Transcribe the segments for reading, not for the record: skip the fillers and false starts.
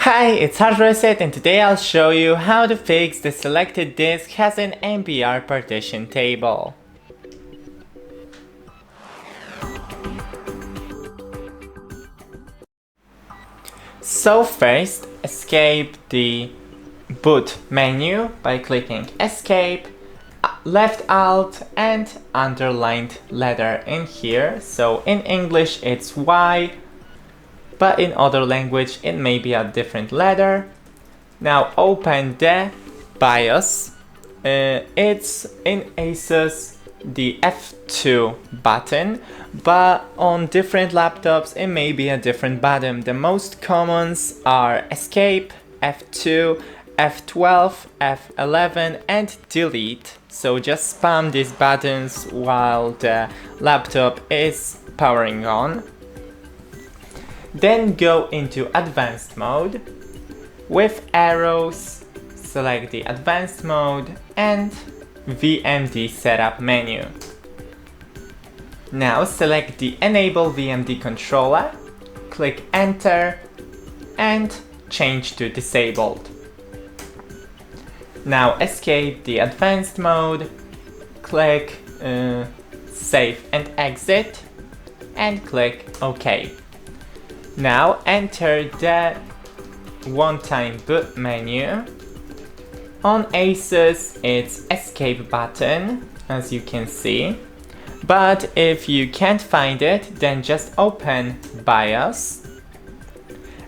Hi, it's HardReset and today I'll show you how to fix the selected disk has an MBR partition table. So first, escape the boot menu by clicking Escape, left Alt and underlined letter in here. So in English it's Y, but in other language it may be a different letter. Now open the BIOS. It's in ASUS the F2 button, but on different laptops it may be a different button. The most commons are Escape, F2, F12, F11 and Delete. So just spam these buttons while the laptop is powering on. Then go into advanced mode. With arrows, select the advanced mode and VMD setup menu. Now select the enable VMD controller, click enter and change to disabled. Now escape the advanced mode, click save and exit and click OK. Now enter the one-time boot menu. On ASUS it's escape button, as you can see, but if you can't find it, then just open BIOS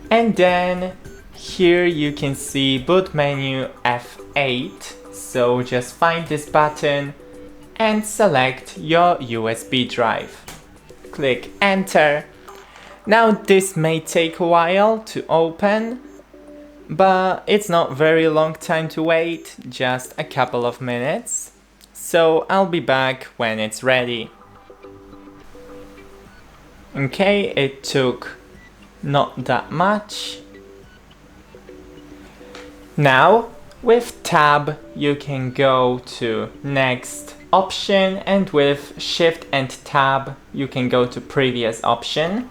and then here you can see boot menu F8. So just find this button and select your USB drive. Click enter. Now this may take a while to open, but it's not very long time to wait, just a couple of minutes. So I'll be back when it's ready. Okay, it took not that much. Now with tab you can go to next option, and with shift and tab you can go to previous option.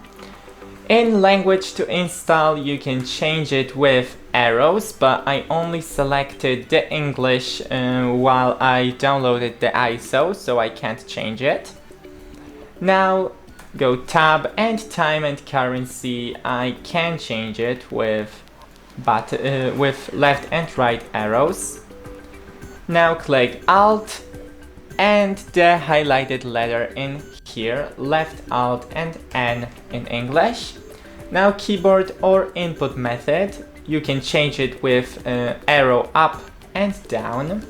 In language to install you can change it with arrows, but I only selected the English while I downloaded the ISO, so I can't change it. Now go tab and time and currency. I can change it with left and right arrows. Now click Alt and the highlighted letter in here, left Alt and N in English. Now keyboard or input method, you can change it with arrow up and down.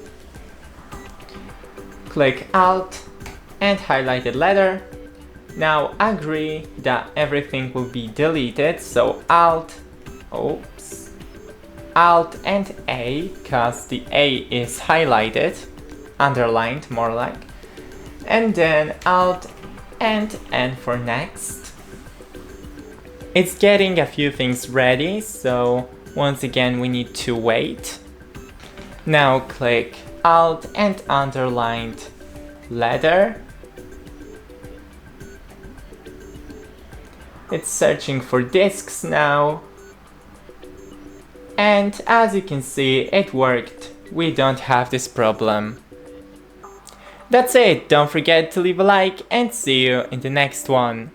Click Alt and highlighted letter. Now agree that everything will be deleted, so Alt and A, cause the A is highlighted, underlined more like, and then Alt and N for next. It's getting a few things ready, so once again we need to wait. Now click Alt and underlined letter. It's searching for disks now. And as you can see, it worked. We don't have this problem. That's it. Don't forget to leave a like and see you in the next one.